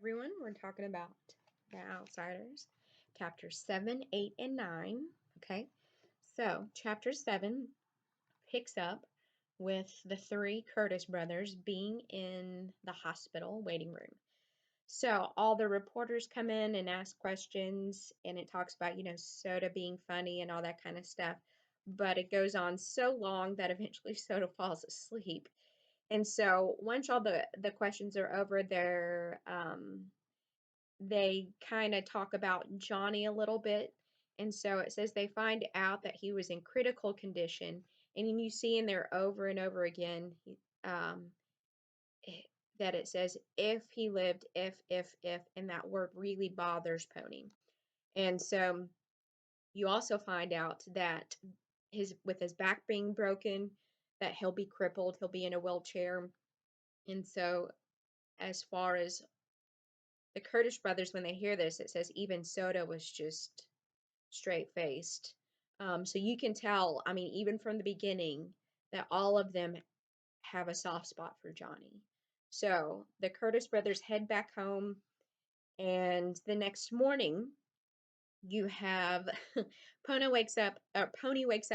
Everyone, we're talking about The Outsiders, chapters 7, 8, and 9. Okay, so chapter 7 picks up with the three Curtis brothers being in the hospital waiting room. So all the reporters come in and ask questions, and it talks about, Soda being funny and all that kind of stuff. But it goes on so long that eventually Soda falls asleep. And so once all the questions are over, they kind of talk about Johnny a little bit. And so it says they find out that he was in critical condition. And you see in there over and over again um, that it says, if he lived, if, and that word really bothers Pony. And so you also find out that with his back being broken, that he'll be crippled, he'll be in a wheelchair. And so as far as the Curtis brothers, when they hear this, it says even Soda was just straight faced. So you can tell, I mean, even from the beginning, that all of them have a soft spot for Johnny. So the Curtis brothers head back home, and the next morning, you have Pony wakes up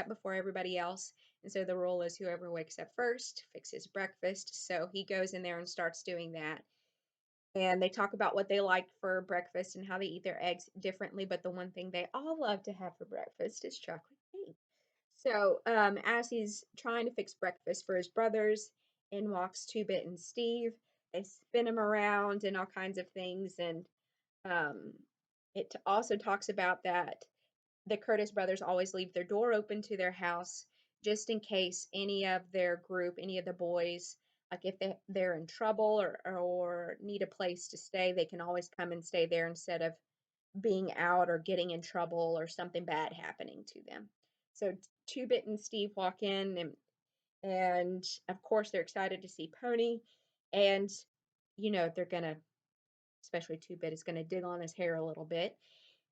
before everybody else, and so the rule is whoever wakes up first fixes breakfast. So he goes in there and starts doing that. And they talk about what they like for breakfast and how they eat their eggs differently. But the one thing they all love to have for breakfast is chocolate cake. So as he's trying to fix breakfast for his brothers, in walks Two Bit and Steve. They spin him around and all kinds of things. And um, it also talks about that the Curtis brothers always leave their door open to their house just in case any of their group, any of the boys, like if they're in trouble or need a place to stay, they can always come and stay there instead of being out or getting in trouble or something bad happening to them. So Two Bit and Steve walk in, and of course they're excited to see Pony, and they're gonna, especially Two Bit is gonna dig on his hair a little bit.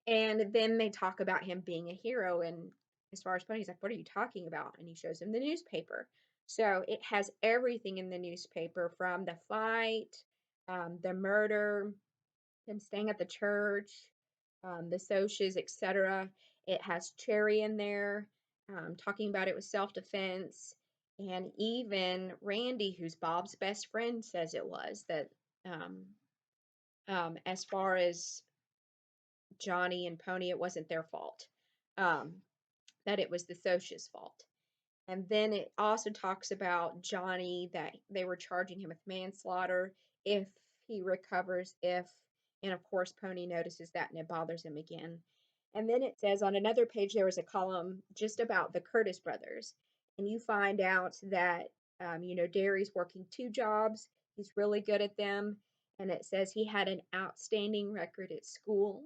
And then they talk about him being a hero. And as far as Pony's like, what are you talking about? And he shows him the newspaper. So it has everything in the newspaper, from the fight, the murder, him staying at the church, the socias, etc. It has Cherry in there, talking about it was self-defense. And even Randy, who's Bob's best friend, says it was that um, as far as Johnny and Pony, it wasn't their fault, um, that it was the Socia's fault. And then it also talks about Johnny, that they were charging him with manslaughter if he recovers, and of course, Pony notices that and it bothers him again. And then it says on another page, there was a column just about the Curtis brothers. And you find out that, Derry's working two jobs, he's really good at them. And it says he had an outstanding record at school.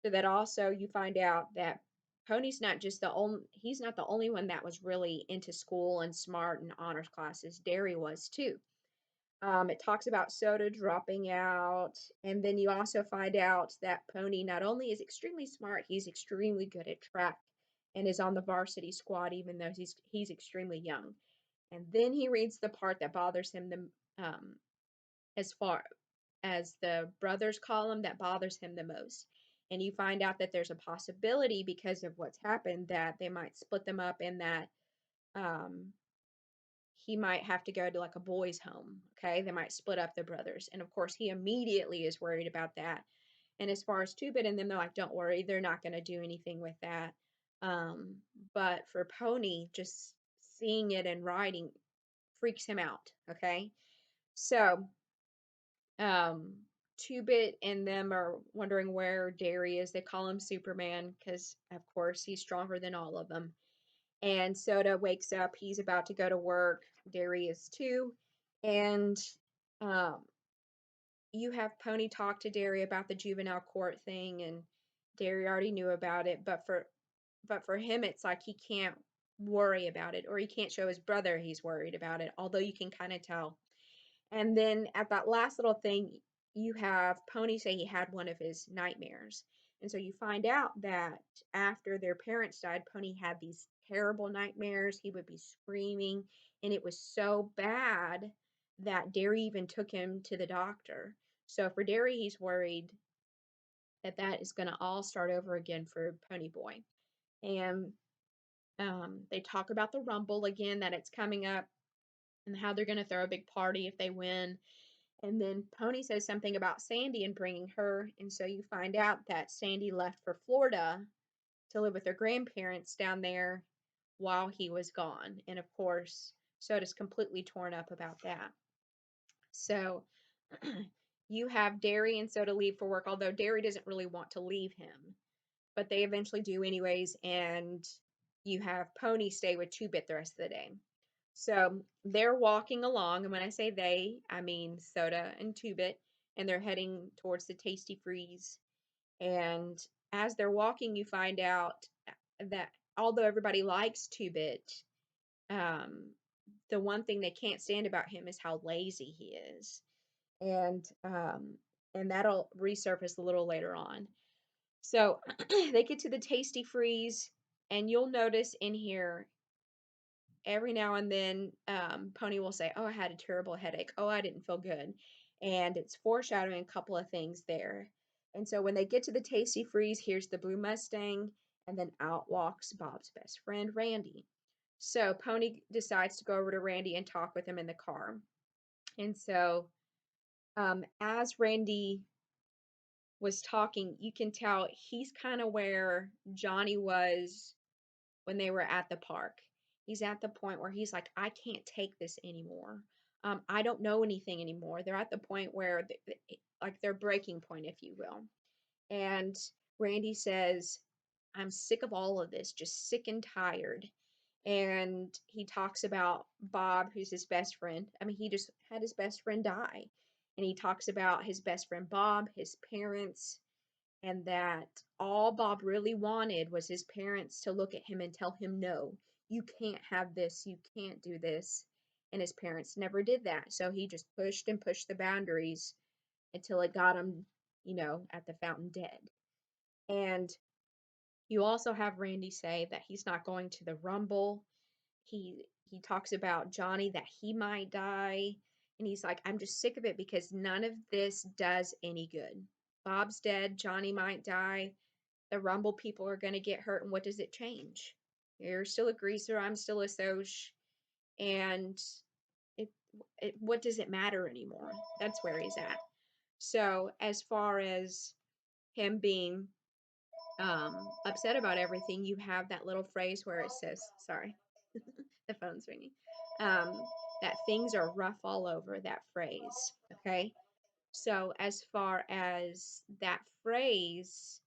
So that also you find out that Pony's not just he's not the only one that was really into school and smart and honors classes. Derry was too. It talks about Soda dropping out, and then you also find out that Pony not only is extremely smart, he's extremely good at track and is on the varsity squad, even though he's extremely young. And then he reads the part that bothers him as far as the brothers column that bothers him the most. And you find out that there's a possibility, because of what's happened, that they might split them up, and that um, he might have to go to like a boys' home. Okay, they might split up the brothers, and of course he immediately is worried about that. And as far as Two Bit and them, they're like, don't worry, they're not going to do anything with that. Um, but for Pony, just seeing it in writing freaks him out. Okay, so um, Two Bit and them are wondering where Derry is. They call him Superman because, of course, he's stronger than all of them. And Soda wakes up. He's about to go to work. Derry is too. And um, you have Pony talk to Derry about the juvenile court thing, and Derry already knew about it. But for him, it's like he can't worry about it, or he can't show his brother he's worried about it. Although you can kind of tell. And then at that last little thing, you have Pony say he had one of his nightmares. And so you find out that after their parents died, Pony had these terrible nightmares. He would be screaming, and it was so bad that Derry even took him to the doctor. So for Derry, he's worried that that is going to all start over again for Ponyboy. And they talk about the Rumble again, that it's coming up, and how they're going to throw a big party if they win. And then Pony says something about Sandy and bringing her. And so you find out that Sandy left for Florida to live with her grandparents down there while he was gone. And of course, Soda's completely torn up about that. So you have Derry and Soda leave for work, although Derry doesn't really want to leave him, but they eventually do anyways. And you have Pony stay with Two Bit the rest of the day. So they're walking along, and when I say they, I mean Soda and Two Bit, and they're heading towards the Tasty Freeze. And as they're walking, you find out that although everybody likes Two Bit, um, the one thing they can't stand about him is how lazy he is. And that'll resurface a little later on. So they get to the Tasty Freeze, and you'll notice in here every now and then Pony will say, "Oh, I had a terrible headache. Oh, I didn't feel good." And it's foreshadowing a couple of things there. And so when they get to the Tasty Freeze, here's the blue Mustang, and then out walks Bob's best friend, Randy. So Pony decides to go over to Randy and talk with him in the car. And so as Randy was talking, you can tell he's kind of where Johnny was when they were at the park. He's at the point where he's like, I can't take this anymore. I don't know anything anymore. They're at the point where, like, their breaking point, if you will. And Randy says, I'm sick of all of this, just sick and tired. And he talks about Bob, who's his best friend. I mean, he just had his best friend die. And he talks about his best friend Bob, his parents, and that all Bob really wanted was his parents to look at him and tell him, no, you can't have this, you can't do this. And his parents never did that. So he just pushed and pushed the boundaries until it got him, at the fountain dead. And you also have Randy say that he's not going to the Rumble. He talks about Johnny, that he might die. And he's like, I'm just sick of it because none of this does any good. Bob's dead, Johnny might die, the Rumble people are going to get hurt, and what does it change? You're still a greaser, I'm still a Soch, and it, what does it matter anymore? That's where he's at. So as far as him being upset about everything, you have that little phrase where it says, sorry, the phone's ringing, that things are rough all over, that phrase, okay? So as far as that phrase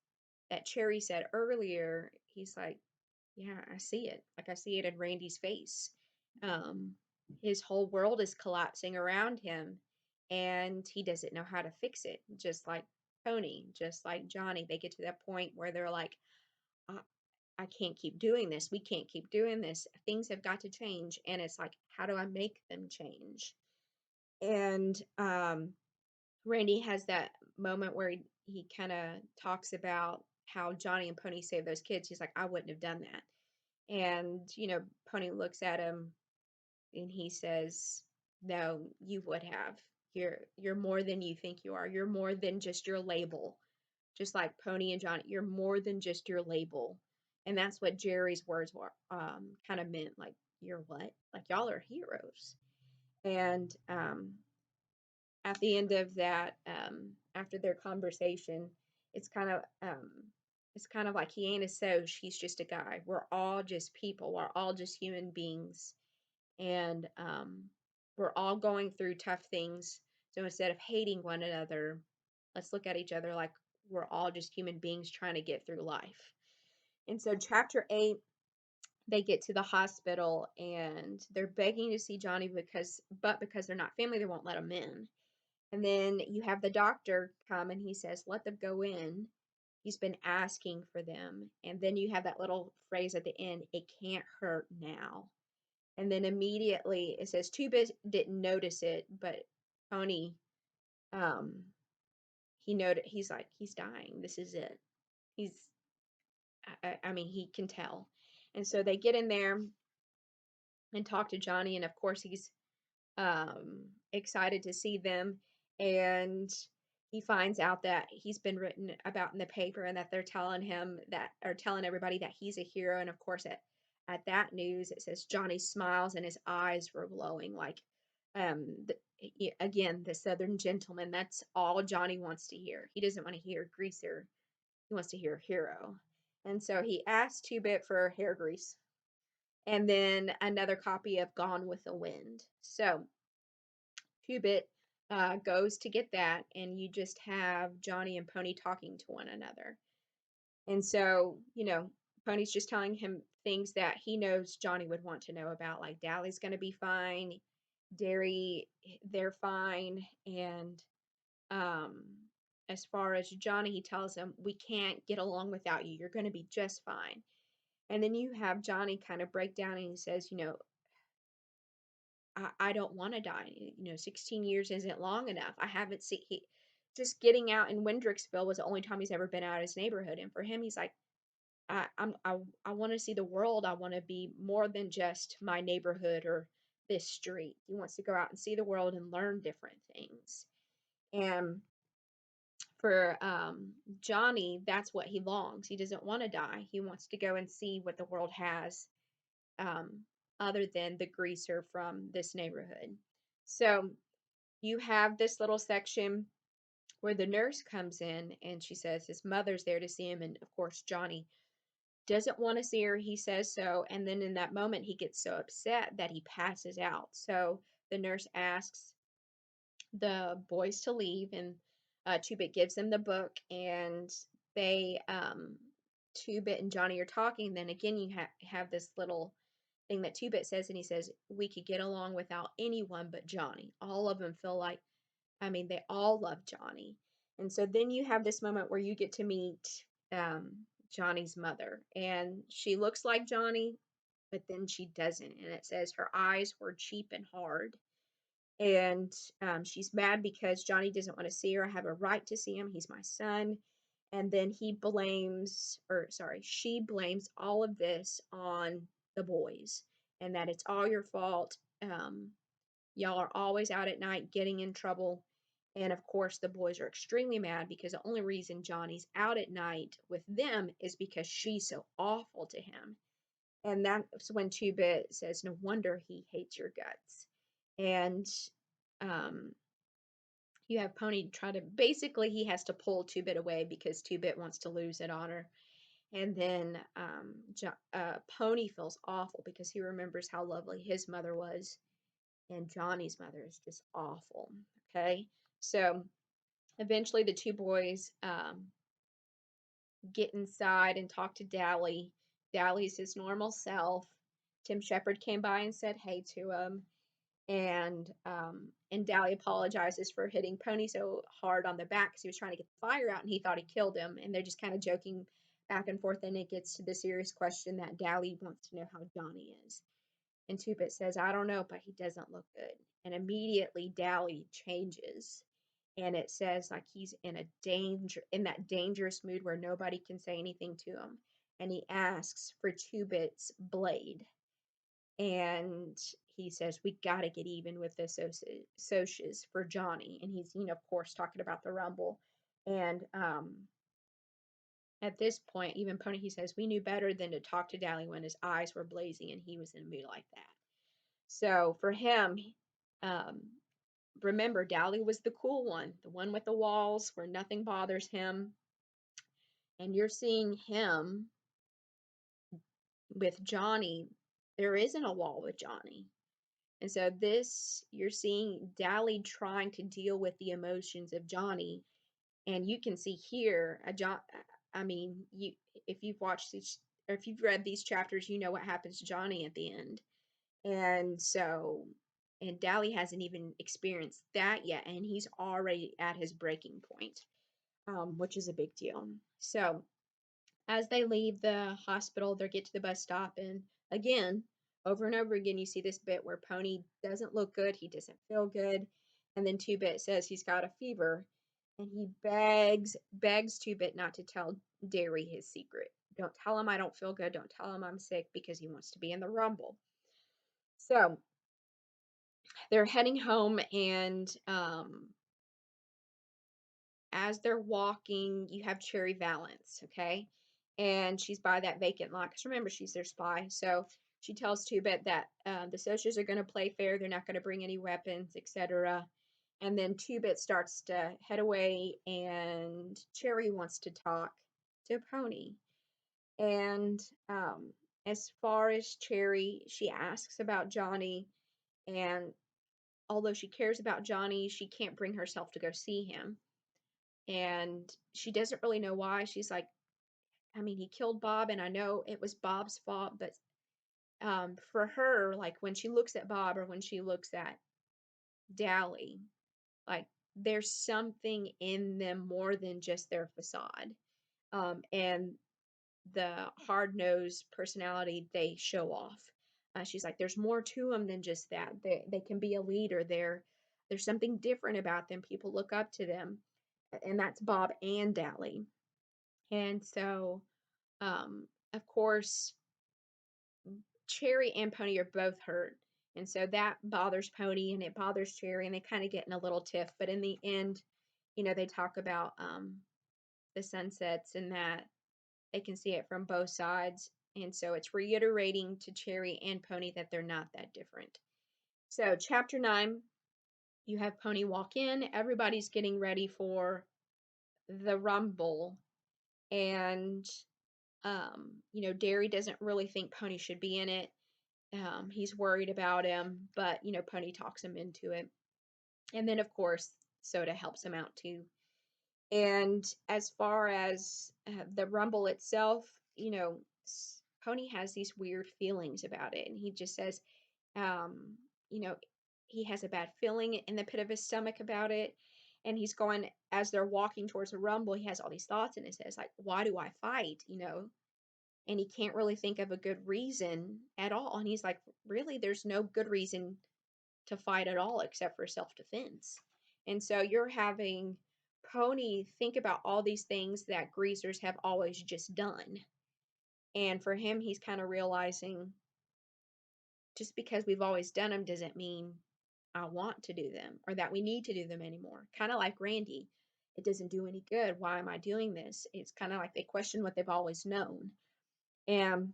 that Cherry said earlier, he's like, yeah, I see it. Like, I see it in Randy's face. Um, his whole world is collapsing around him, and he doesn't know how to fix it. Just like Pony, just like Johnny, they get to that point where they're like, I, I can't keep doing this. We can't keep doing this. Things have got to change. And it's like, how do I make them change? And Randy has that moment where he kind of talks about how Johnny and Pony saved those kids. He's like, I wouldn't have done that. And, Pony looks at him and he says, no, you would have. You're more than you think you are. You're more than just your label. Just like Pony and Johnny, you're more than just your label. And that's what Jerry's words were kind of meant. Like, you're what? Like, y'all are heroes. And at the end of that, after their conversation, it's kind of um, it's kind of like he ain't a Soch, he's just a guy. We're all just people. We're all just human beings, and we're all going through tough things. So instead of hating one another, let's look at each other like we're all just human beings trying to get through life. And so, chapter 8, they get to the hospital and they're begging to see Johnny because they're not family, they won't let him in. And then you have the doctor come and he says, let them go in. He's been asking for them. And then you have that little phrase at the end, it can't hurt now. And then immediately it says, Two Bit didn't notice it, but Pony, um, he's like, he's dying. This is it. I mean, he can tell. And so they get in there and talk to Johnny. And of course, he's excited to see them. And he finds out that he's been written about in the paper and that they're telling him that or telling everybody that he's a hero. And of course, at that news, it says Johnny smiles and his eyes were glowing like, again, the Southern gentleman. That's all Johnny wants to hear. He doesn't want to hear greaser. He wants to hear hero. And so he asked Two Bit for hair grease and then another copy of Gone with the Wind. So Two Bit goes to get that, and you just have Johnny and Pony talking to one another. And so, Pony's just telling him things that he knows Johnny would want to know about, like Dally's going to be fine, Derry, they're fine, and um, as far as Johnny, he tells him, we can't get along without you. You're going to be just fine. And then you have Johnny kind of break down and he says, I don't want to die. 16 years isn't long enough. I haven't seen he just getting out in Windricksville was the only time he's ever been out of his neighborhood. And for him, he's like, I want to see the world. I want to be more than just my neighborhood or this street. He wants to go out and see the world and learn different things. And for Johnny, that's what he longs. He doesn't want to die. He wants to go and see what the world has, um, other than the greaser from this neighborhood. So you have this little section where the nurse comes in and she says his mother's there to see him. And of course, Johnny doesn't want to see her. He says so. And then in that moment, he gets so upset that he passes out. So the nurse asks the boys to leave, and Two Bit gives them the book, and they, Two Bit and Johnny are talking. Then again, you have this little thing that Two Bit says, and he says, we could get along without anyone but Johnny. All of them feel like, they all love Johnny. And so then you have this moment where you get to meet um, Johnny's mother, and she looks like Johnny, but then she doesn't. And it says her eyes were cheap and hard. And she's mad because Johnny doesn't want to see her. I have a right to see him. He's my son. And then she blames all of this on the boys and that it's all your fault. Y'all are always out at night getting in trouble. And of course, the boys are extremely mad because the only reason Johnny's out at night with them is because she's so awful to him. And that's when Two Bit says, no wonder he hates your guts. And um, you have Pony try to basically he has to pull Two Bit away because Two Bit wants to lose it on her. And then Pony feels awful because he remembers how lovely his mother was, and Johnny's mother is just awful. Okay, so eventually the two boys get inside and talk to Dally. Dally's his normal self. Tim Shepard came by and said hey to him, and Dally apologizes for hitting Pony so hard on the back because he was trying to get the fire out and he thought he killed him. And they're just kind of joking back and forth, and it gets to the serious question that Dally wants to know how Johnny is. And Two Bit says, I don't know, but he doesn't look good. And immediately Dally changes. And it says like he's in that dangerous mood where nobody can say anything to him. And he asks for Two Bit's blade. And he says, we got to get even with the Socs for Johnny. And he's, of course, talking about the Rumble. And at this point, even Pony, he says, we knew better than to talk to Dally when his eyes were blazing and he was in a mood like that. So for him, um, remember, Dally was the cool one, the one with the walls where nothing bothers him. And you're seeing him with Johnny. There isn't a wall with Johnny. And so you're seeing Dally trying to deal with the emotions of Johnny. And you can see here, if you've watched these, or if you've read these chapters, you know what happens to Johnny at the end. And so, and Dally hasn't even experienced that yet, and he's already at his breaking point, which is a big deal. So, as they leave the hospital, they get to the bus stop, and again, over and over again, you see this bit where Pony doesn't look good, he doesn't feel good, and then Two Bit says he's got a fever, and he begs Two Bit not to tell Derry his secret. Don't tell him I don't feel good. Don't tell him I'm sick because he wants to be in the Rumble. So they're heading home, and as they're walking, you have Cherry Valance, okay? And she's by that vacant lot because remember, she's their spy. So she tells Two Bit that the Socias are going to play fair. They're not going to bring any weapons, etc. And then Two Bit starts to head away, and Cherry wants to talk to Pony. And as far as Cherry, she asks about Johnny, and although she cares about Johnny, she can't bring herself to go see him. And she doesn't really know why. She's like, I mean, he killed Bob, and I know it was Bob's fault, but for her, like when she looks at Bob or when she looks at Dally, like there's something in them more than just their facade. And the hard-nosed personality they show off. She's like, there's more to them than just that. They can be a leader. There's something different about them. People look up to them, and that's Bob and Dally. And so, of course, Cherry and Pony are both hurt. And so that bothers Pony and it bothers Cherry, and they kind of get in a little tiff. But in the end, they talk about the sunsets and that they can see it from both sides. And so it's reiterating to Cherry and Pony that they're not that different. So, chapter 9, you have Pony walk in. Everybody's getting ready for the Rumble. And, Derry doesn't really think Pony should be in it. He's worried about him, but, Pony talks him into it. And then, of course, Soda helps him out too. And as far as the Rumble itself, Pony has these weird feelings about it. And he just says, um, you know, he has a bad feeling in the pit of his stomach about it. And he's going, as they're walking towards the Rumble, he has all these thoughts in his head, like, why do I fight? And he can't really think of a good reason at all. And he's like, really, there's no good reason to fight at all except for self-defense. And so you're having Pony think about all these things that greasers have always just done. And for him, he's kind of realizing just because we've always done them doesn't mean I want to do them or that we need to do them anymore. Kind of like Randy. It doesn't do any good. Why am I doing this? It's kind of like they question what they've always known. And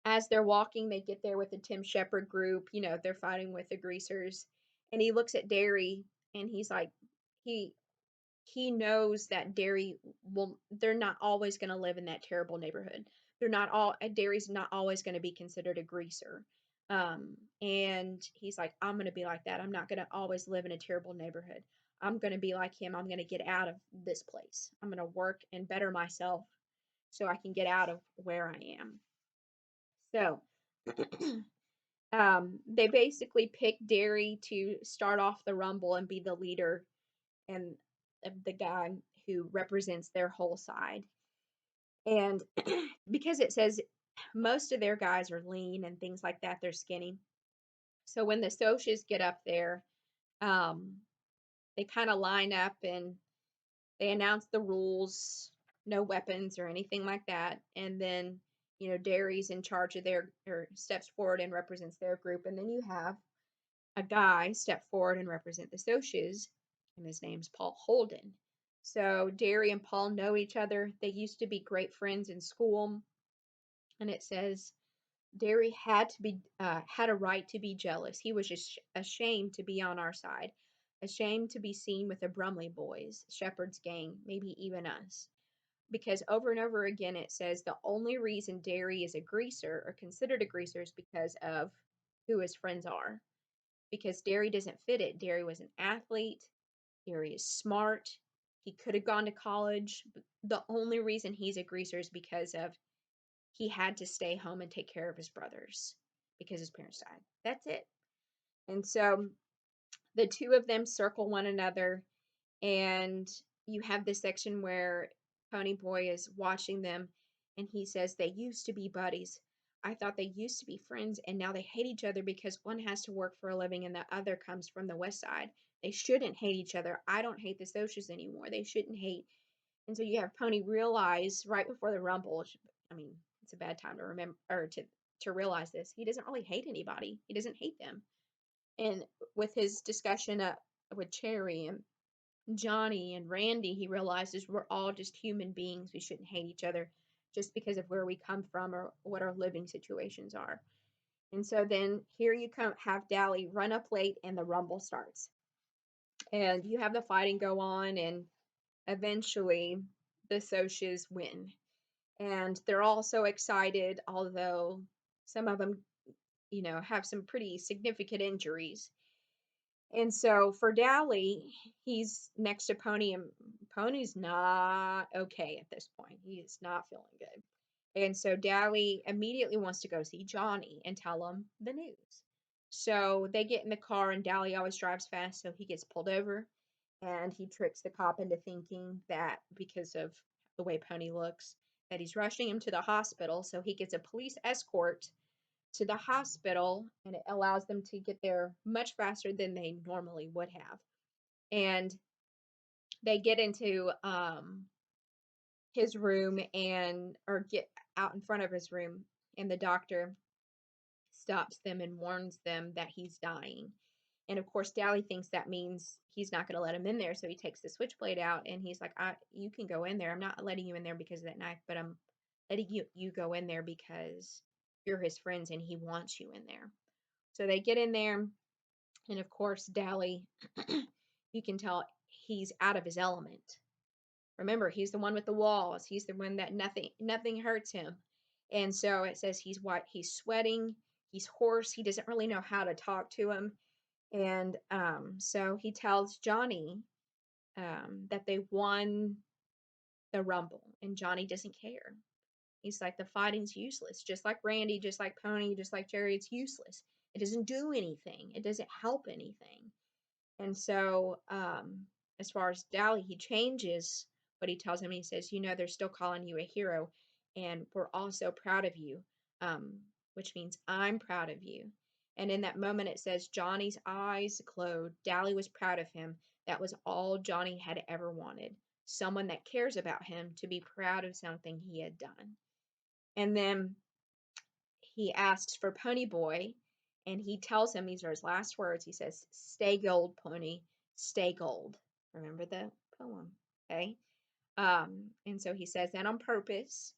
as they're walking, they get there with the Tim Shepard group. They're fighting with the greasers. And he looks at Derry and he's like, he he knows that Derry they're not always going to live in that terrible neighborhood. Derry's not always going to be considered a greaser. And he's like, I'm going to be like that. I'm not going to always live in a terrible neighborhood. I'm going to be like him. I'm going to get out of this place. I'm going to work and better myself so I can get out of where I am. So, they basically picked Derry to start off the Rumble and be the leader and the guy who represents their whole side. And because it says most of their guys are lean and things like that, they're skinny. So when the Socias get up there, um, they kind of line up and they announce the rules, no weapons or anything like that. And then, Derry's in charge of or steps forward and represents their group. And then you have a guy step forward and represent the Socias, and his name's Paul Holden. So Derry and Paul know each other. They used to be great friends in school. And it says Derry had a right to be jealous. He was just ashamed to be on our side, ashamed to be seen with the Brumley boys, Shepard's gang, maybe even us. Because over and over again it says the only reason Derry is a greaser or considered a greaser is because of who his friends are. Because Derry doesn't fit it. Derry was an athlete. Derry is smart. He could have gone to college. But the only reason he's a greaser is because of he had to stay home and take care of his brothers because his parents died. That's it. And so the two of them circle one another, and you have this section where Ponyboy is watching them, and he says they used to be buddies. I thought they used to be friends, and now they hate each other because one has to work for a living and the other comes from the west side. They shouldn't hate each other. I don't hate the Socias anymore. They shouldn't hate. And so you have Pony realize right before the Rumble, I mean, it's a bad time to remember or to realize this. He doesn't really hate anybody. He doesn't hate them. And with his discussion with Cherry and Johnny and Randy, he realizes we're all just human beings. We shouldn't hate each other just because of where we come from or what our living situations are. And so then here you come have Dally run up late and the rumble starts. And you have the fighting go on and eventually the Socs win. And they're all so excited, although some of them, have some pretty significant injuries. And so for Dally, he's next to Pony, and Pony's not okay at this point. He is not feeling good. And so Dally immediately wants to go see Johnny and tell him the news. So they get in the car, and Dally always drives fast, so he gets pulled over. And he tricks the cop into thinking that because of the way Pony looks, that he's rushing him to the hospital. So he gets a police escort to the hospital, and it allows them to get there much faster than they normally would have. And they get into his room or get out in front of his room, and the doctor stops them and warns them that he's dying. And of course, Dally thinks that means he's not going to let him in there. So he takes the switchblade out and he's like, you can go in there. I'm not letting you in there because of that knife, but I'm letting you go in there because you're his friends and he wants you in there. So they get in there. And of course, Dally, you can tell he's out of his element. Remember, he's the one with the walls. He's the one that nothing hurts him. And so it says he's white, he's sweating, he's hoarse, he doesn't really know how to talk to him. And so he tells Johnny that they won the Rumble, and Johnny doesn't care. He's like, the fighting's useless. Just like Randy, just like Pony, just like Jerry, it's useless. It doesn't do anything. It doesn't help anything. And so, as far as Dally, he changes what he tells him. He says, they're still calling you a hero, and we're all so proud of you, which means I'm proud of you. And in that moment, it says, Johnny's eyes glowed. Dally was proud of him. That was all Johnny had ever wanted. Someone that cares about him to be proud of something he had done. And then he asks for Pony Boy, and he tells him, these are his last words. He says, stay gold, Pony, stay gold. Remember the poem, okay? And so he says that on purpose.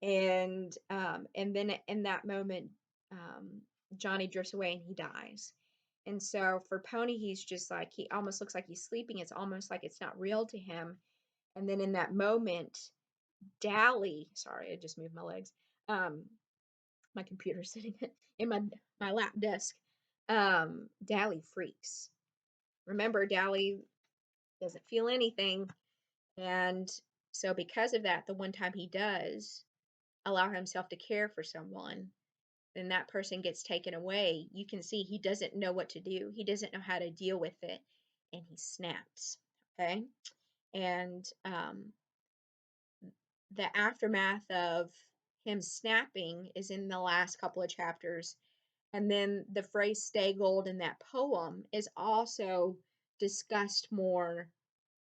And then in that moment, Johnny drifts away and he dies. And so for Pony, he's just like, he almost looks like he's sleeping. It's almost like it's not real to him. And then in that moment, Dally, sorry, I just moved my legs. My computer sitting in my lap desk. Dally freaks. Remember, Dally doesn't feel anything, and so because of that, the one time he does allow himself to care for someone, then that person gets taken away. You can see he doesn't know what to do. He doesn't know how to deal with it, and he snaps. Okay, and the aftermath of him snapping is in the last couple of chapters. And then the phrase stay gold in that poem is also discussed more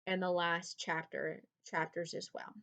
in the last chapters as well.